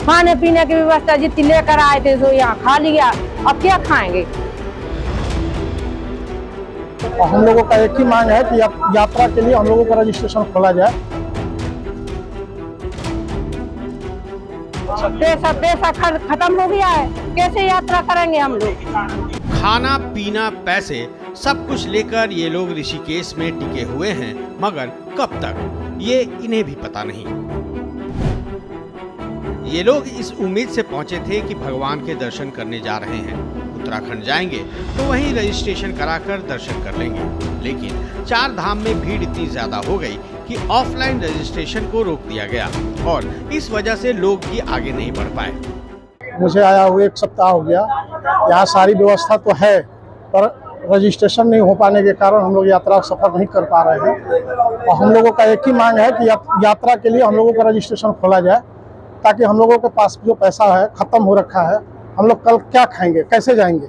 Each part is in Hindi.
खाने पीने की व्यवस्था जितनी लेकर आए थे सो यहाँ खा लिया, अब क्या खाएंगे। और हम लोगों का एक ही मांग है कि यात्रा के लिए हम लोगों का रजिस्ट्रेशन खोला जाए। पैसा खत्म हो गया है, कैसे यात्रा करेंगे हम लोग। खाना पीना पैसे सब कुछ लेकर ये लोग ऋषिकेश में टिके हुए हैं, मगर कब तक ये इन्हें भी पता नहीं। ये लोग इस उम्मीद से पहुंचे थे कि भगवान के दर्शन करने जा रहे हैं, उत्तराखंड जाएंगे तो वहीं रजिस्ट्रेशन कराकर दर्शन कर लेंगे। लेकिन चार धाम में भीड़ इतनी ज्यादा हो गई कि ऑफलाइन रजिस्ट्रेशन को रोक दिया गया और इस वजह से लोग भी आगे नहीं बढ़ पाए। मुझे आया हुए 1 सप्ताह हो गया, यहाँ सारी व्यवस्था तो है पर रजिस्ट्रेशन नहीं हो पाने के कारण हम लोग यात्रा सफर नहीं कर पा रहे हैं। और हम लोगों का एक ही मांग है कि यात्रा के लिए हम लोगों का रजिस्ट्रेशन खोला जाए, ताकि हम लोगों के पास जो पैसा है खत्म हो रखा है, हम लोग कल क्या खाएंगे, कैसे जाएंगे।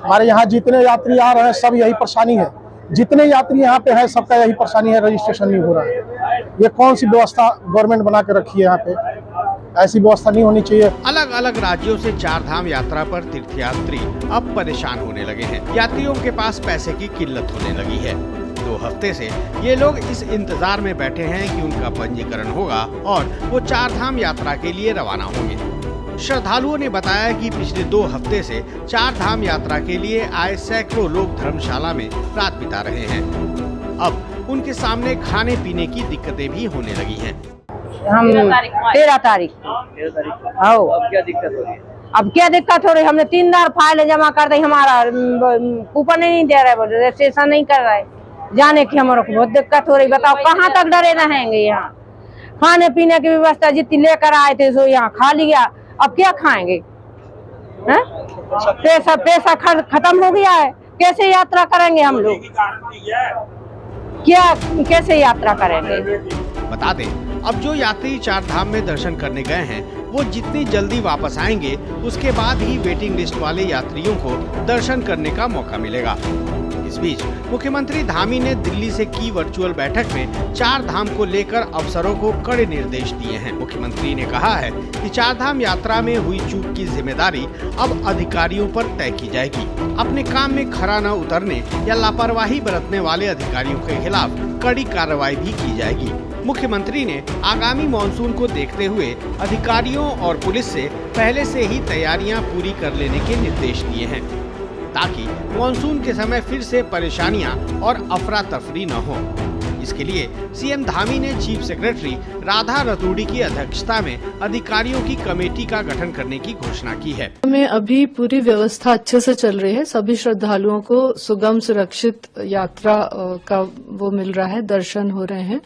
हमारे यहाँ जितने यात्री आ रहे हैं सब यही परेशानी है, जितने यात्री यहाँ पे हैं सबका यही परेशानी है, रजिस्ट्रेशन नहीं हो रहा है। ये कौन सी व्यवस्था गवर्नमेंट बना के रखी है यहाँ पे, ऐसी व्यवस्था नहीं होनी चाहिए। अलग अलग राज्यों से चार धाम यात्रा पर तीर्थयात्री अब परेशान होने लगे हैं। यात्रियों के पास पैसे की किल्लत होने लगी है। 2 हफ्ते से ये लोग इस इंतजार में बैठे हैं कि उनका पंजीकरण होगा और वो चार धाम यात्रा के लिए रवाना होंगे। श्रद्धालुओं ने बताया कि पिछले 2 हफ्ते से चार धाम यात्रा के लिए आए सैकड़ों लोग धर्मशाला में रात बिता रहे हैं। अब उनके सामने खाने पीने की दिक्कतें भी होने लगी हैं। हम 13 तारीख आओ। अब क्या दिक्कत हो रही है? अब क्या दिक्कत हो रही है, हमने 3 बार फाइल जमा कर दी, हमारा कूपन नहीं दे रहा है, रजिस्ट्रेशन नहीं कर रहा है, जाने की हमारे को बहुत दिक्कत हो रही। बताओ कहाँ तक डरे रहेंगे। यहाँ खाने पीने की व्यवस्था जितनी लेकर आए थे सो यहाँ खा लिया, अब क्या खाएंगे। पैसा खत्म हो गया है, कैसे यात्रा करेंगे हम लोग, क्या कैसे यात्रा करेंगे। बता दें, अब जो यात्री चार धाम में दर्शन करने गए हैं वो जितनी जल्दी वापस आएंगे उसके बाद ही वेटिंग लिस्ट वाले यात्रियों को दर्शन करने का मौका मिलेगा। इस बीच मुख्यमंत्री धामी ने दिल्ली से की वर्चुअल बैठक में चार धाम को लेकर अफसरों को कड़े निर्देश दिए हैं। मुख्यमंत्री ने कहा है कि चार धाम यात्रा में हुई चूक की जिम्मेदारी अब अधिकारियों पर तय की जाएगी। अपने काम में खरा न उतरने या लापरवाही बरतने वाले अधिकारियों के खिलाफ कड़ी कार्रवाई भी की जाएगी। मुख्यमंत्री ने आगामी मॉनसून को देखते हुए अधिकारियों और पुलिस से पहले से ही तैयारियां पूरी कर लेने के निर्देश दिए हैं, ताकि मॉनसून के समय फिर से परेशानियां और अफरा तफरी न हो। इसके लिए सीएम धामी ने चीफ सेक्रेटरी राधा रतूड़ी की अध्यक्षता में अधिकारियों की कमेटी का गठन करने की घोषणा की है। में अभी पूरी व्यवस्था अच्छे से चल रही है, सभी श्रद्धालुओं को सुगम सुरक्षित यात्रा का वो मिल रहा है, दर्शन हो रहे हैं।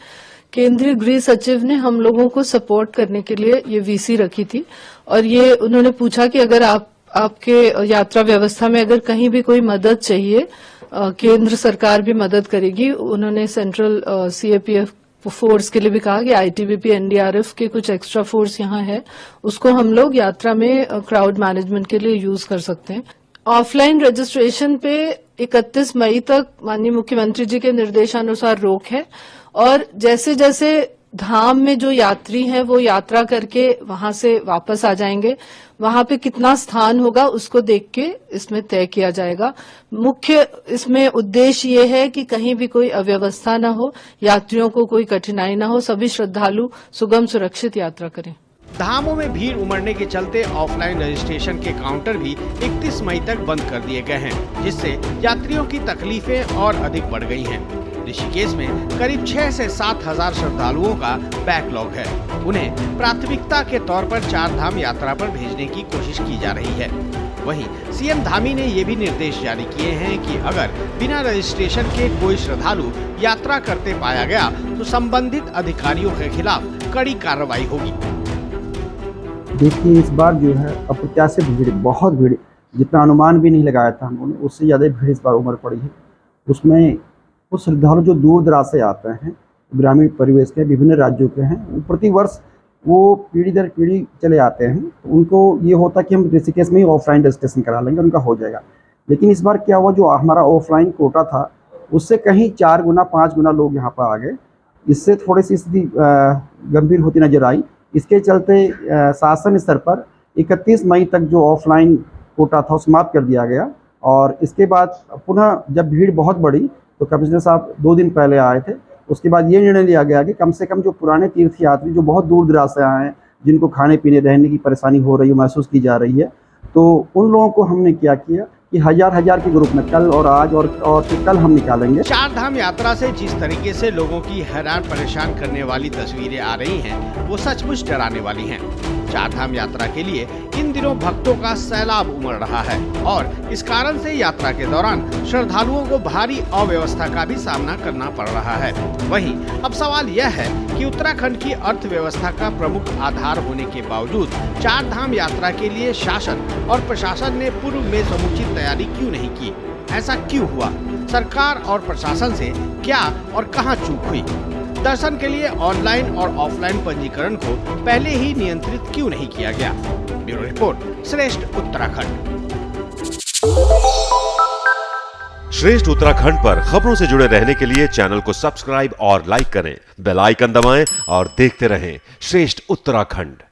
केंद्रीय गृह सचिव ने हम लोगों को सपोर्ट करने के लिए ये वीसी रखी थी और ये उन्होंने पूछा कि अगर आपके यात्रा व्यवस्था में अगर कहीं भी कोई मदद चाहिए, केंद्र सरकार भी मदद करेगी। उन्होंने सेंट्रल सीएपीएफ फोर्स के लिए भी कहा कि आईटीबीपी एनडीआरएफ के कुछ एक्स्ट्रा फोर्स यहाँ है, उसको हम लोग यात्रा में क्राउड मैनेजमेंट के लिए यूज कर सकते हैं। ऑफलाइन रजिस्ट्रेशन पे 31 मई तक माननीय मुख्यमंत्री जी के निर्देशानुसार रोक है और जैसे जैसे धाम में जो यात्री हैं वो यात्रा करके वहां से वापस आ जाएंगे, वहां पे कितना स्थान होगा उसको देख के इसमें तय किया जाएगा। मुख्य इसमें उद्देश्य ये है कि कहीं भी कोई अव्यवस्था न हो, यात्रियों को कोई कठिनाई न हो, सभी श्रद्धालु सुगम सुरक्षित यात्रा करें। धामों में भीड़ उमड़ने के चलते ऑफलाइन रजिस्ट्रेशन के काउंटर भी 31 मई तक बंद कर दिए गए हैं, जिससे यात्रियों की तकलीफें और अधिक बढ़ गई हैं। ऋषिकेश में करीब 6 से 7 हजार श्रद्धालुओं का बैकलॉग है। उन्हें प्राथमिकता के तौर पर चार धाम यात्रा पर भेजने की कोशिश की जा रही है। वहीं सीएम धामी ने ये भी निर्देश जारी किए हैं कि अगर बिना रजिस्ट्रेशन के कोई श्रद्धालु यात्रा करते पाया गया तो संबंधित अधिकारियों के खिलाफ कड़ी कार्रवाई होगी। देखिए, इस बार जो है अप्रत्याशित भीड़, बहुत भीड़, जितना अनुमान भी नहीं लगाया था हम लोगों ने, उससे ज़्यादा भीड़ इस बार उमड़ पड़ी है। उसमें वो श्रद्धालु जो दूर दराज से आते हैं, ग्रामीण परिवेश के, विभिन्न राज्यों के हैं, वो प्रतिवर्ष वो पीढ़ी दर पीढ़ी चले आते हैं। तो उनको ये होता कि हम ऋषिकेश में ही ऑफलाइन रजिस्ट्रेशन करा लेंगे, उनका हो जाएगा। लेकिन इस बार क्या हुआ, जो हमारा ऑफलाइन कोटा था उससे कहीं 4 गुना 5 गुना लोग यहाँ पर आ गए। इससे थोड़ी सी स्थिति गंभीर होती नजर आई। इसके चलते शासन स्तर पर 31 मई तक जो ऑफलाइन कोटा था वो समाप्त कर दिया गया। और इसके बाद पुनः जब भीड़ बहुत बढ़ी तो कमिश्नर साहब 2 दिन पहले आए थे। उसके बाद ये निर्णय लिया गया कि कम से कम जो पुराने तीर्थयात्री जो बहुत दूर दराज से आए हैं, जिनको खाने पीने रहने की परेशानी हो रही है, महसूस की जा रही है, तो उन लोगों को हमने क्या किया कि हजार के ग्रुप में कल और आज और फिर कल हम निकालेंगे। चार धाम यात्रा से जिस तरीके से लोगों की हैरान परेशान करने वाली तस्वीरें आ रही हैं, वो सचमुच डराने वाली हैं। चार धाम यात्रा के लिए इन दिनों भक्तों का सैलाब उमड़ रहा है और इस कारण से यात्रा के दौरान श्रद्धालुओं को भारी अव्यवस्था का भी सामना करना पड़ रहा है। वहीं अब सवाल यह है कि उत्तराखंड की अर्थव्यवस्था का प्रमुख आधार होने के बावजूद चार धाम यात्रा के लिए शासन और प्रशासन ने पूर्व में समुचित तैयारी क्यों नहीं की? ऐसा क्यों हुआ? सरकार और प्रशासन से क्या और कहां चूक हुई? दर्शन के लिए ऑनलाइन और ऑफलाइन पंजीकरण को पहले ही नियंत्रित क्यों नहीं किया गया? ब्यूरो रिपोर्ट, श्रेष्ठ उत्तराखंड। श्रेष्ठ उत्तराखंड पर खबरों से जुड़े रहने के लिए चैनल को सब्सक्राइब और लाइक करें, बेल आइकन दबाएं और देखते रहें श्रेष्ठ उत्तराखंड।